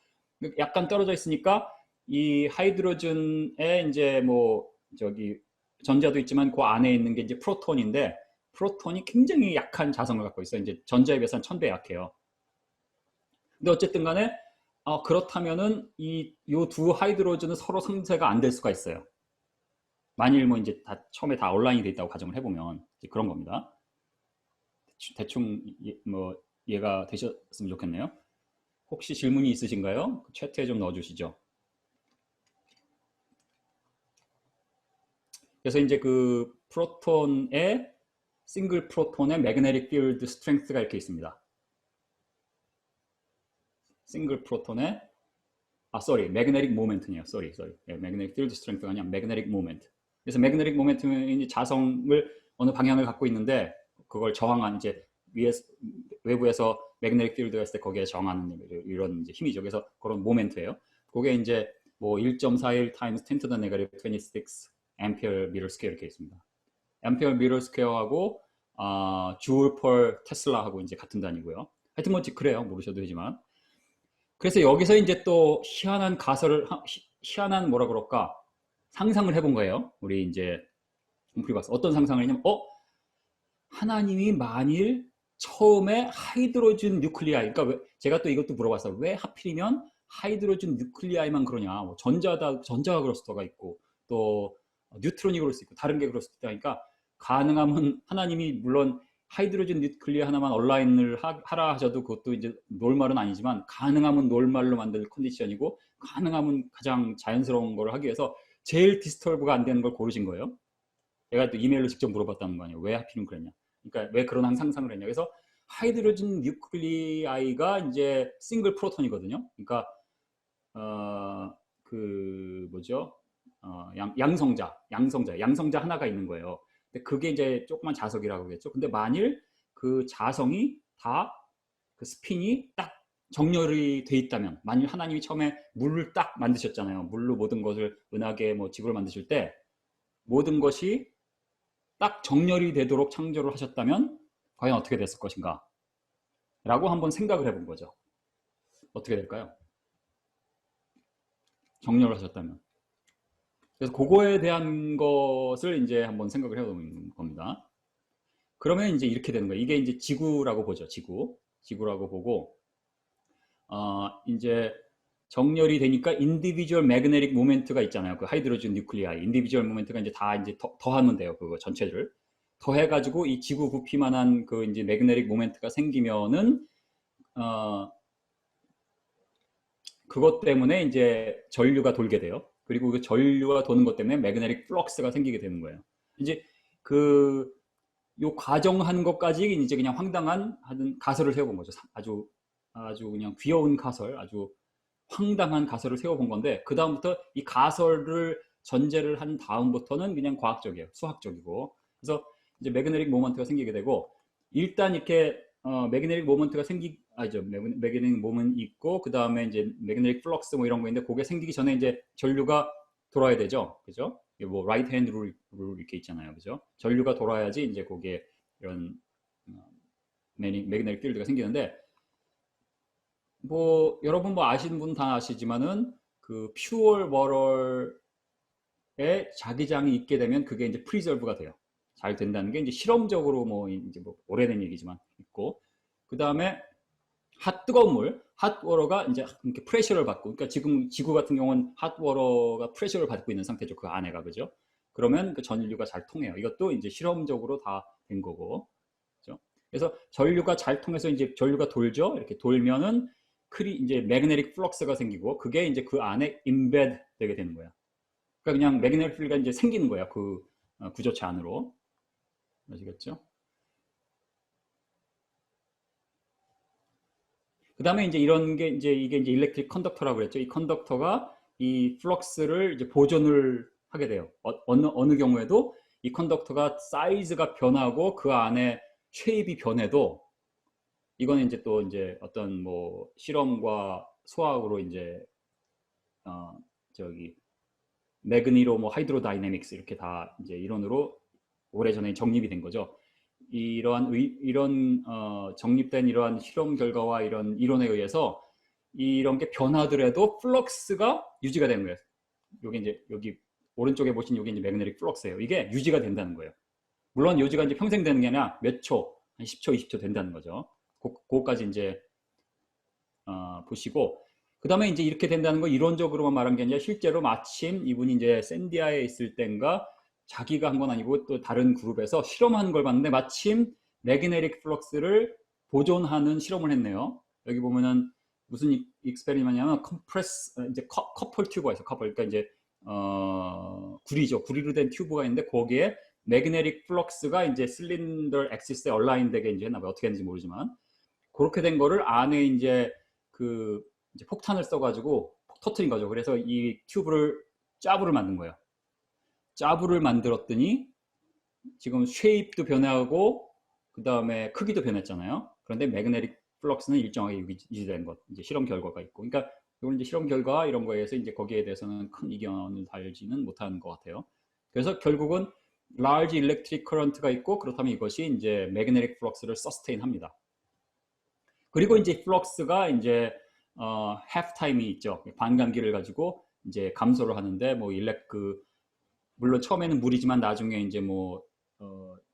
약간 떨어져 있으니까 이 하이드로젠에 이제 뭐 저기 전자도 있지만 그 안에 있는 게 이제 프로톤인데 프로톤이 굉장히 약한 자성을 갖고 있어요. 이제 전자에 비해서는 1000배 약해요. 근데 어쨌든 간에 그렇다면은 이 두 하이드로젠은 서로 상쇄가 안 될 수가 있어요. 만일 뭐 이제 다 처음에 다 온라인이 돼 있다고 가정을 해보면 그런 겁니다. 대충 뭐 이해가 되셨으면 좋겠네요. 혹시 질문이 있으신가요? 채트에 좀 넣어주시죠. 그래서 이제 그 프로톤의 싱글 프로톤의 매그네틱 필드 스트렝스가 이렇게 있습니다. 싱글 프로톤의 매그네틱 모멘트네요. 매그네틱 필드 스트렝스가 아니라 매그네틱 모멘트. 그래서 매그네틱 모멘트는 자성을 어느 방향을 갖고 있는데 그걸 저항한 이제 외부에서 매그네틱 필드가 있을 때 거기에 저항하는 이런 이제 힘이죠. 그래서 그런 모멘트예요. 그게 이제 뭐 1.41 times 10 to the negative 26 앰피어 미터 스퀘어 이렇게 있습니다. 앰피어 미터 스퀘어하고 줄 per 테슬라하고 이제 같은 단위고요. 하여튼 뭐 그래요. 모르셔도 되지만. 그래서 여기서 이제 또 희한한 뭐라 그럴까 상상을 해본 거예요. 우리 이제 홈프리박스 어떤 상상을 했냐면 하나님이 만일 처음에 하이드로젠 뉴클리아이 그러니까 제가 또 이것도 물어봤어요. 왜 하필이면 하이드로젠 뉴클리아이만 그러냐. 뭐 전자가 그럴 수가 있고 또 뉴트론이 그럴 수 있고 다른 게 그럴 수 있다니까 가능하면 하나님이 물론 하이드로젠 뉴클리아 하나만 온라인을 하라 하셔도 그것도 이제 놀말은 아니지만 가능하면 놀말로 만들 컨디션이고 가능하면 가장 자연스러운 걸 하기 위해서 제일 디스터브가 안 되는 걸 고르신 거예요. 제가 또 이메일로 직접 물어봤다는 거 아니에요. 왜 하필이면 그랬냐. 그러니까 왜 그런 상상을 했냐. 그래서 하이드로젠 뉴클리아이가 이제 싱글 프로톤이거든요. 그러니까 뭐죠? 양성자 하나가 있는 거예요. 근데 그게 이제 조그만 자석이라고 그랬죠. 근데 만일 그 자성이 다 그 스핀이 딱 정렬이 돼 있다면, 만일 하나님이 처음에 물을 딱 만드셨잖아요. 물로 모든 것을 은하계 뭐 지구를 만드실 때 모든 것이 딱 정렬이 되도록 창조를 하셨다면 과연 어떻게 됐을 것인가? 라고 한번 생각을 해본 거죠. 어떻게 될까요? 정렬을 하셨다면. 그래서 그거에 대한 것을 이제 한번 생각을 해보는 겁니다. 그러면 이제 이렇게 되는 거예요. 이게 이제 지구라고 보죠. 지구라고 보고 이제 정렬이 되니까 인디비주얼 매그네틱 모멘트가 있잖아요. 그 하이드로젠 뉴클리아이 인디비주얼 모멘트가 이제 다 이제 더하면 돼요. 그거 전체를 더해가지고 이 지구 부피만한 그 이제 매그네틱 모멘트가 생기면은 그것 때문에 이제 전류가 돌게 돼요. 그리고 그 전류가 도는 것 때문에 매그네틱 플럭스가 생기게 되는 거예요. 이제 요 과정한 것까지 이제 그냥 황당한 가설을 세워본 거죠. 아주 그냥 귀여운 가설, 아주 황당한 가설을 세워본 건데 그 다음부터 이 가설을 전제를 한 다음부터는 그냥 과학적이에요. 수학적이고. 그래서 이제 매그네틱 모먼트가 생기게 되고 일단 이렇게 매그네틱 모먼트가 매그네틱 모먼트 있고 그 다음에 이제 매그네틱 플럭스 뭐 이런 거 있는데 그게 생기기 전에 이제 전류가 돌아야 되죠. 그죠? 뭐 라이트 핸드 룰 이렇게 있잖아요. 그죠? 전류가 돌아야지 이제 거기에 이런 매그네틱 필드가 생기는데 뭐 여러분 뭐 아시는 분 다 아시지만은 그 퓨어 워럴에 자기장이 있게 되면 그게 이제 프리저브가 돼요. 잘 된다는 게 이제 실험적으로 뭐 이제 뭐 오래된 얘기지만 있고 그 다음에 뜨거운 물, 핫워터가 이제 이렇게 프레셔를 받고, 그러니까 지금 지구 같은 경우는 핫워터가 프레셔를 받고 있는 상태죠. 그 안에가, 그죠? 그러면 그 전류가 잘 통해요. 이것도 이제 실험적으로 다 된 거고, 그죠? 그래서 전류가 잘 통해서 이제 전류가 돌죠. 이렇게 돌면은 이제 매그네틱 플럭스가 생기고, 그게 이제 그 안에 임베드 되게 되는 거야. 그러니까 그냥 매그네틱 필드가 이제 생기는 거야. 그 구조체 안으로. 아시겠죠? 그 다음에 이제 이런 게 이제 이게 이제 일렉트릭 컨덕터라고 그랬죠. 이 컨덕터가 이 플럭스를 이제 보존을 하게 돼요. 어느 경우에도 이 컨덕터가 사이즈가 변하고 그 안에 쉐입이 변해도, 이거는 이제 또 이제 어떤 뭐 실험과 수학으로 이제 어 저기 매그니로 뭐 하이드로다이내믹스 이렇게 다 이제 이론으로 오래전에 정립이 된 거죠. 이런 정립된 이러한 실험 결과와 이런 이론에 의해서 이런 게 변하더라도 플럭스가 유지가 되는 거예요. 여기 이제 여기 오른쪽에 보신 여기 이제 매그네틱 플럭스예요. 이게 유지가 된다는 거예요. 물론 유지가 이제 평생 되는 게 아니라 몇 초, 한 10초, 20초 된다는 거죠. 그거까지 이제 보시고, 그 다음에 이제 이렇게 된다는 거 이론적으로만 말한 게 아니라 실제로 마침 이분이 이제 샌디아에 있을 땐가 자기가 한 건 아니고 또 다른 그룹에서 실험하는 걸 봤는데 마침 매그네틱 플럭스를 보존하는 실험을 했네요. 여기 보면은 무슨 익스페리먼트냐면 컴프레스 이제 커플 튜브가 있어. 커플, 그러니까 이제 구리죠. 구리로 된 튜브가 있는데 거기에 매그네틱 플럭스가 이제 실린더 엑시스에 얼라인 되게 이제 했나 봐요. 어떻게 했는지 모르지만 그렇게 된 거를 안에 이제 그 이제 폭탄을 써가지고 터트린 거죠. 그래서 이 튜브를 짜부를 만든 거예요. 짜부를 만들었더니 지금 쉐입도 변하고 그 다음에 크기도 변했잖아요. 그런데 매그네틱 플럭스는 일정하게 유지된 것, 이제 실험 결과가 있고, 그러니까 이건 이제 실험 결과 이런 거에 서 이제 거기에 대해서는 큰 이견을 달지는 못하는 것 같아요. 그래서 결국은 large electric current가 있고, 그렇다면 이것이 이제 매그네틱 플럭스를 서스테인합니다. 그리고 이제 플럭스가 이제 half time이 있죠. 반감기를 가지고 이제 감소를 하는데 뭐 물론 처음에는 물이지만 나중에 이제 뭐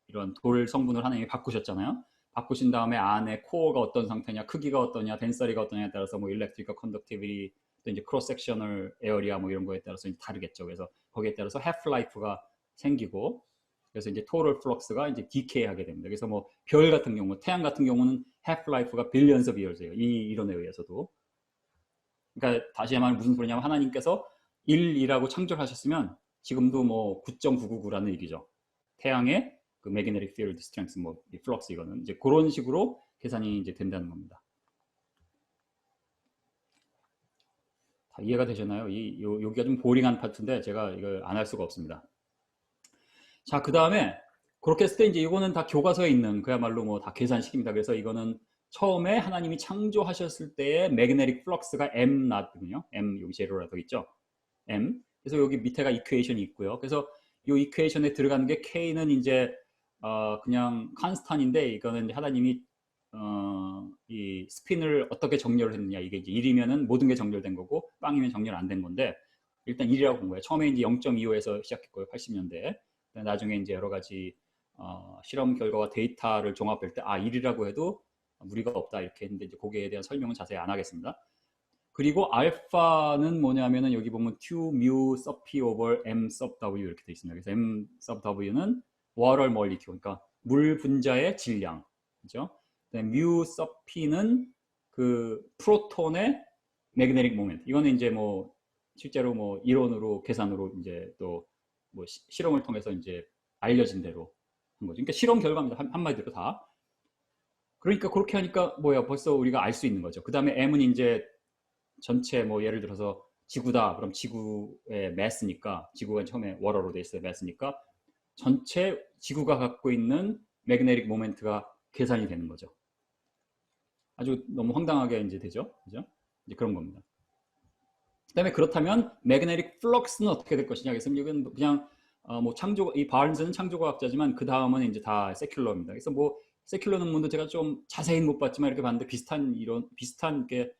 이런 돌 성분을 하나님이 바꾸셨잖아요. 바꾸신 다음에 안에 코어가 어떤 상태냐, 크기가 어떠냐, 덴서리가 어떠냐에 따라서 뭐 일렉트리컬 컨덕티비티, 또 이제 크로스 섹셔널 에어리아 뭐 이런 거에 따라서 다르겠죠. 그래서 거기에 따라서 해프 라이프가 생기고, 그래서 이제 토럴 플럭스가 이제 디케이하게 됩니다. 그래서 뭐 별 같은 경우, 태양 같은 경우는 해프 라이프가 빌리언스 오브 이어즈예요. 이 이론에 의해서도. 그러니까 다시 말하면 무슨 소리냐면 하나님께서 1이라고 창조하셨으면 지금도 뭐 9.999라는 얘기죠. 태양의 그 매그네틱 필드 스트렝스 뭐 플럭스, 이거는 이제 그런 식으로 계산이 이제 된다는 겁니다. 다 이해가 되셨나요? 여기가 좀 보링한 파트인데 제가 이걸 안 할 수가 없습니다. 자, 그 다음에 그렇게 했을 때 이제 이거는 다 교과서에 있는 그야말로 뭐 다 계산식입니다. 그래서 이거는 처음에 하나님이 창조하셨을 때의 매그네틱 플럭스가 m 나거든요. m 여기 제로라고 있죠. m. 그래서 여기 밑에가 이퀘이션이 있고요. 그래서 이 이퀘이션에 들어가는 게 k는 이제 그냥 컨스탄인데, 이거는 하나님이 이 스핀을 어떻게 정렬을 했느냐, 이게 이제 1이면은 모든 게 정렬된 거고 빵이면 정렬 안 된 건데, 일단 1이라고 본 거예요. 처음에 이제 0.25에서 시작했고요. 80년대. 나중에 이제 여러 가지 실험 결과와 데이터를 종합할 때 1이라고 해도 무리가 없다 이렇게 했는데, 이제 거기에 대한 설명은 자세히 안 하겠습니다. 그리고 알파는 뭐냐면은 여기 보면 2 mu sub p over m sub w 이렇게 돼 있습니다. 그래서 m sub w는 water molecule, 그러니까 물 분자의 질량, 그죠? mu sub p는 그 프로톤의 magnetic moment. 이거는 이제 뭐 실제로 뭐 이론으로 계산으로 이제 또 뭐 실험을 통해서 이제 알려진 대로 한 거죠. 그러니까 실험 결과입니다. 한마디로 다. 그러니까 그렇게 하니까 뭐야, 벌써 우리가 알 수 있는 거죠. 그 다음에 m은 이제 전체 뭐 예를 들어서 지구다. 그럼 지구의 매스니까, 지구가 처음에 워러로 돼 있어요. 매스니까 전체 지구가 갖고 있는 매그네틱 모멘트가 계산이 되는 거죠. 아주 너무 황당하게 이제 되죠. 그죠? 이제 그런 겁니다. 그다음에 그렇다면 매그네틱 플럭스는 어떻게 될 것이냐. 그래서 이건 그냥 뭐 이 바른스는 창조과학자지만 그 다음은 이제 다 세큘러입니다. 그래서 뭐 세큘러 논문도 제가 좀 자세히는 못 봤지만 이렇게 봤는데 비슷한 이런 비슷한 게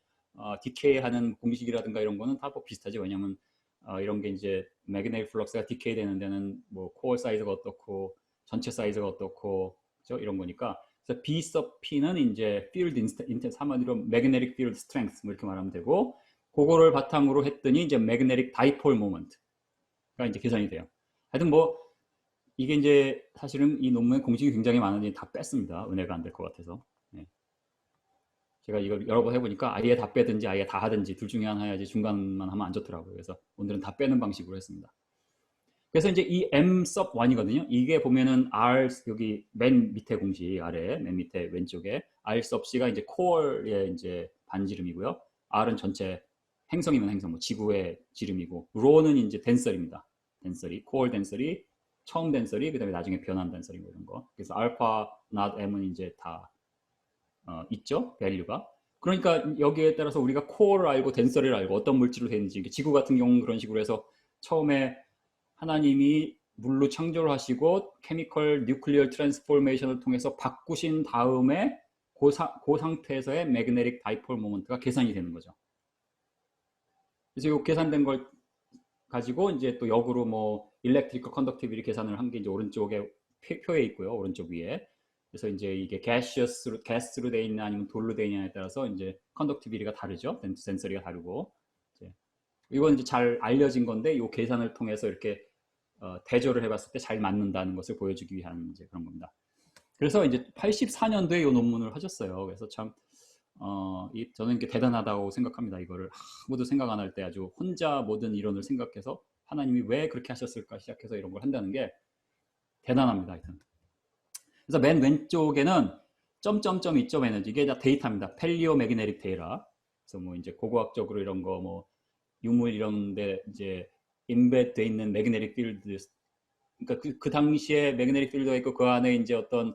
디케이하는 공식이라든가 이런 거는 다 뭐 비슷하죠. 왜냐하면 이런 게 이제 매그네틱 플럭스가 디케이 되는 데는 뭐 코어 사이즈가 어떻고 전체 사이즈가 어떻고 그죠? 이런 거니까 그래서 B sub P는 이제 field intense 한마디로 magnetic field strength 뭐 이렇게 말하면 되고, 그거를 바탕으로 했더니 이제 magnetic dipole moment가 이제 계산이 돼요. 하여튼 뭐 이게 이제 사실은 이 논문의 공식이 굉장히 많은데 다 뺐습니다. 은혜가 안 될 것 같아서. 네. 제가 이걸 여러 번 해보니까 아예 다 빼든지 아예 다 하든지 둘 중에 하나 해야지 중간만 하면 안 좋더라고요. 그래서 오늘은 다 빼는 방식으로 했습니다. 그래서 이제 이 M sub 1이거든요. 이게 보면은 R 여기 맨 밑에 공식 아래 맨 밑에 왼쪽에 R sub C가 이제 코어의 이제 반지름이고요. R은 전체 행성이면 행성, 뭐 지구의 지름이고, 로는 이제 덴서리입니다. 덴서리, 코어 덴서리, 처음 덴서리, 그다음에 나중에 변한 덴서리 뭐 이런 거. 그래서 알파, not M은 이제 다 있죠, 밸류가. 그러니까 여기에 따라서 우리가 코어를 알고 덴서리를 알고 어떤 물질로 되는지, 지구 같은 경우는 그런 식으로 해서 처음에 하나님이 물로 창조를 하시고 케미컬 뉴클리어 트랜스포메이션을 통해서 바꾸신 다음에 그 상태에서의 매그네틱 다이폴 모먼트가 계산이 되는 거죠. 그래서 이 계산된 걸 가지고 이제 또 역으로 뭐 일렉트리컬 컨덕티비티 계산을 한 게 이제 오른쪽에 표에 있고요. 오른쪽 위에. 그래서 이제 이게 가스로 돼 있나 아니면 돌로 돼 있냐에 따라서 이제 컨덕티비티가 다르죠. 센서리가 다르고. 이건 이제 잘 알려진 건데 이 계산을 통해서 이렇게 대조를 해봤을 때 잘 맞는다는 것을 보여주기 위한 이제 그런 겁니다. 그래서 이제 84년도에 이 논문을 하셨어요. 그래서 참 저는 이게 대단하다고 생각합니다. 이거를 아무도 생각 안 할 때 아주 혼자 모든 이론을 생각해서 하나님이 왜 그렇게 하셨을까 시작해서 이런 걸 한다는 게 대단합니다. 하여튼. 그래서 맨 왼쪽에는 점점점 있죠, 에너지. 이게 다 데이터입니다. 펠리오 매그네틱 데이터. 그래서 뭐 이제 고고학적으로 이런 거 뭐 유물 이런데 이제 인베드 있는 매그네틱 필드, 그러니까 그 당시에 매그네틱 필드가 있고 그 안에 이제 어떤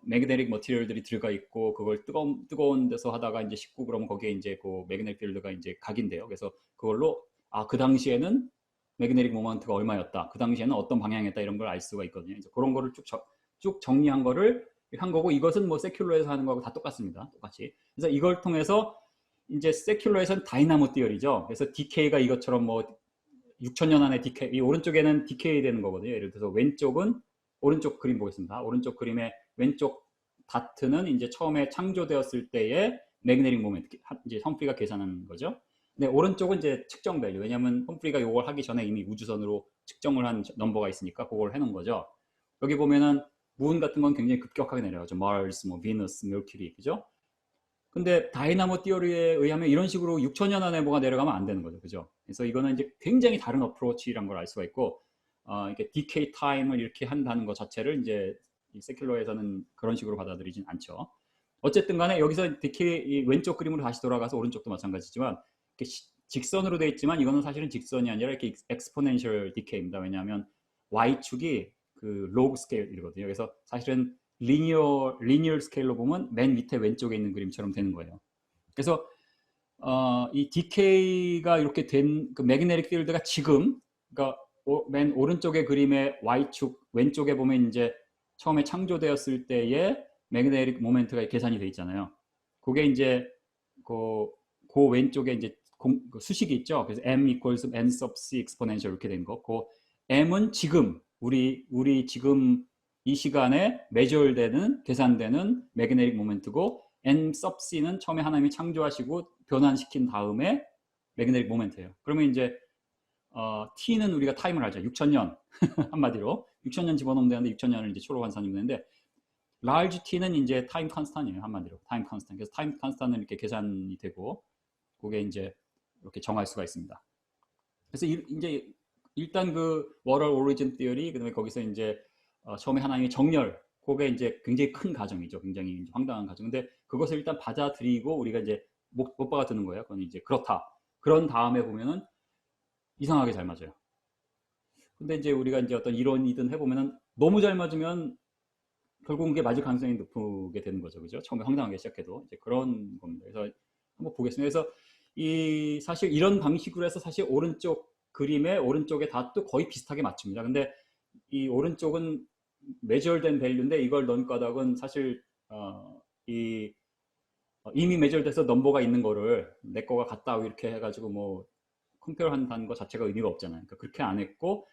매그네틱 머티리얼들이 들어가 있고 그걸 뜨거운 데서 하다가 이제 식고 그러면 거기에 이제 그 매그네틱 필드가 이제 각인돼요. 그래서 그걸로 그 당시에는 매그네틱 모먼트가 얼마였다, 그 당시에는 어떤 방향이었다, 이런 걸 알 수가 있거든요. 그래서 그런 거를 쭉 정리한 거를 한 거고, 이것은 뭐 세큘러에서 하는 거하고 다 똑같습니다. 똑같이. 그래서 이걸 통해서 이제 세큘러에서는 다이나모 띠어리죠. 그래서 디케이가 이것처럼 뭐 6천년 안에 디케이, 이 오른쪽에는 디케이 되는 거거든요. 예를 들어서 왼쪽은, 오른쪽 그림 보겠습니다. 오른쪽 그림의 왼쪽 다트는 이제 처음에 창조되었을 때의 매그네틱 모멘트, 이제 험프리가 계산한 거죠. 근데 오른쪽은 이제 측정 밸류. 왜냐하면 험프리가 이걸 하기 전에 이미 우주선으로 측정을 한 넘버가 있으니까 그걸 해놓은 거죠. 여기 보면은 문 같은 건 굉장히 급격하게 내려가죠. 마르스, 뭐 비너스, 메큐리, 그죠? 근데 다이나모 띠어리에 의하면 이런 식으로 6천년 안에 뭐가 내려가면 안 되는 거죠. 그죠? 그래서 이거는 이제 굉장히 다른 어프로치란 걸 알 수가 있고, 이렇게 디케이 타임을 이렇게 한다는 것 자체를 이제 세큘러에서는 그런 식으로 받아들이진 않죠. 어쨌든 간에 여기서 디케이, 왼쪽 그림으로 다시 돌아가서 오른쪽도 마찬가지지만, 이렇게 직선으로 되어 있지만 이거는 사실은 직선이 아니라 이렇게 엑스포넨셜 디케이입니다. 왜냐하면 Y축이 그 로그 스케일이거든요. 그래서 사실은 리니어 스케일로 보면 맨 밑에 왼쪽에 있는 그림처럼 되는 거예요. 그래서 이 디케이가 이렇게 된 그 매그네틱 필드가 지금, 그러니까 맨 오른쪽의 그림의 Y축 왼쪽에 보면 이제 처음에 창조되었을 때의 매그네틱 모멘트가 계산이 돼 있잖아요. 그게 이제 그 왼쪽에 이제 그 수식이 있죠. 그래서 m equals n sub c exponential 이렇게 된 거. 그 m은 지금 우리 지금 이 시간에 매저되는 계산되는 매그네틱 모멘트고, n sub c는 처음에 하나님이 창조하시고 변환시킨 다음에 매그네틱 모멘트예요. 그러면 이제 t는 우리가 타임을 알죠. 6천년 한마디로 6천년 집어넣으면 되는데 6천년을 이제 초로 환산이면 되는데, large t는 이제 타임 컨스탄이에요. 한마디로 타임 컨스탄. 그래서 타임 컨스탄은 이렇게 계산이 되고 그게 이제 이렇게 정할 수가 있습니다. 그래서 이제 일단 그 워럴 오리진 티어리, 그다음에 거기서 이제 처음에 하나님의 정렬, 그게 이제 굉장히 큰 가정이죠. 굉장히 황당한 가정. 근데 그것을 일단 받아들이고 우리가 이제 못 받아드는 거예요. 그건 이제 그렇다. 그런 다음에 보면은 이상하게 잘 맞아요. 근데 이제 우리가 이제 어떤 이론이든 해보면은 너무 잘 맞으면 결국은 그게 맞을 가능성이 높게 되는 거죠. 그죠? 처음에 황당하게 시작해도 이제 그런 겁니다. 그래서 한번 보겠습니다. 그래서 사실 이런 방식으로 해서 사실 오른쪽 그림의 오른쪽에 다 또 거의 비슷하게 맞춥니다. 근데 이 오른쪽은 매저된 밸류인데 이걸 넣은 까닭은 사실 이미 매저돼서 넘버가 있는 거를 내 거가 같다 이렇게 해가지고 뭐 컴페어 한다는 것 자체가 의미가 없잖아요. 그러니까 그렇게 안 했고,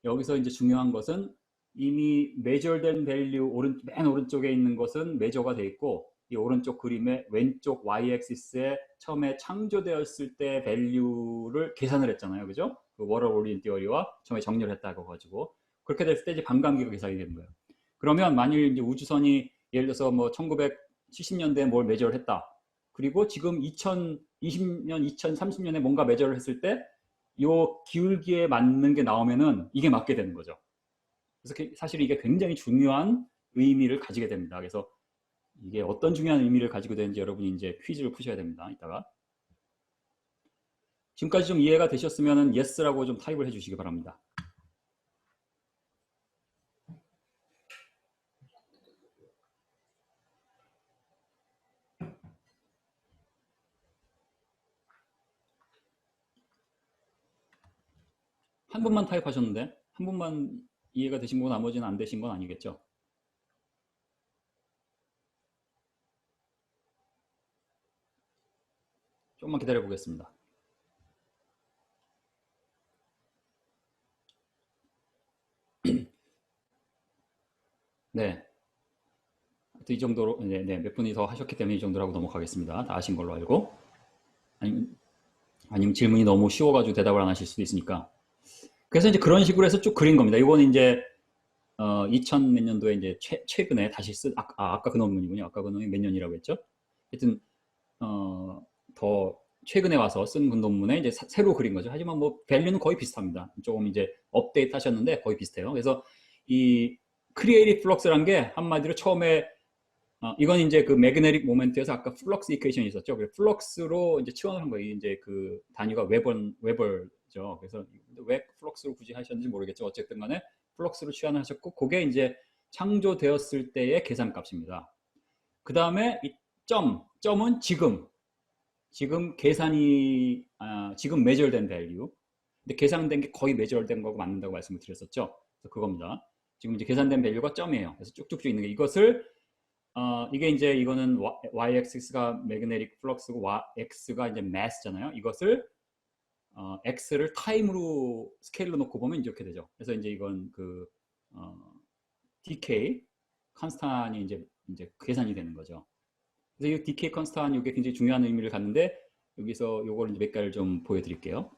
여기서 이제 중요한 것은 이미 measure된 value 맨 오른쪽에 있는 것은 measure가 돼 있고 이 오른쪽 그림의 왼쪽 y-axis에 처음에 창조되었을 때 value를 계산을 했잖아요, 그죠? 그 워럴 오리진 티어리와 처음에 정렬을 했다고 가지고 그렇게 됐을 때 이제 반감기가 계산이 되는 거예요. 그러면 만일 이제 우주선이 예를 들어서 뭐 1970년대에 뭘 메저를 했다. 그리고 지금 2020년, 2030년에 뭔가 메저를 했을 때 요 기울기에 맞는 게 나오면은 이게 맞게 되는 거죠. 그래서 사실 이게 굉장히 중요한 의미를 가지게 됩니다. 그래서 이게 어떤 중요한 의미를 가지고 되는지 여러분이 이제 퀴즈를 푸셔야 됩니다. 이따가. 지금까지 좀 이해가 되셨으면 yes라고 좀 타입을 해주시기 바랍니다. 한 분만 타입하셨는데 한 분만 이해가 되신 거고 나머지는 안 되신 건 아니겠죠? 조금만 기다려 보겠습니다. 네. 이 정도로 몇 분이 더 하셨기 때문에 이 정도로 하고 넘어가겠습니다. 다 아신 걸로 알고. 아니면 질문이 너무 쉬워가지고 대답을 안 하실 수도 있으니까. 그래서 이제 그런 식으로 해서 쭉 그린 겁니다. 이거는 이제 2000 몇 년도에 이제 최근에 다시 아까 그 논문이군요. 아까 그 논문이 몇 년이라고 했죠? 하여튼 더 최근에 와서 쓴 그 논문에 이제 새로 그린 거죠. 하지만 뭐 밸류는 거의 비슷합니다. 조금 이제 업데이트 하셨는데 거의 비슷해요. 그래서 이 크리에이티브 플럭스란 게 한마디로 처음에 이건 이제 그 매그네틱 모멘트에서 아까 플럭스 이퀘이션이 있었죠. 그래서 플럭스로 이제 치환을 한 거예요. 이제 그 단위가 웨버죠. 그래서 왜 플럭스로 굳이 하셨는지 모르겠죠. 어쨌든 간에 플럭스로 치환을 하셨고, 그게 이제 창조되었을 때의 계산값입니다. 그 다음에 이 점은 지금 계산이, 지금 매절된 밸류. 근데 계산된 게 거의 매절된 거고 맞는다고 말씀을 드렸었죠. 그래서 그겁니다. 지금 이제 계산된 밸류가 점이에요. 그래서 쭉쭉쭉 있는 게 이것을 이게 이제 이거는 y-axis가 매그네틱 플럭스고 x가 이제 mass잖아요. 이것을 x를 타임으로 스케일로 놓고 보면 이렇게 되죠. 그래서 이제 이건 그 decay 컨스탄이 이제 계산이 되는 거죠. 그래서 이 decay 컨스탄 이게 굉장히 중요한 의미를 갖는데 여기서 요걸 이제 몇 가지를 좀 보여드릴게요.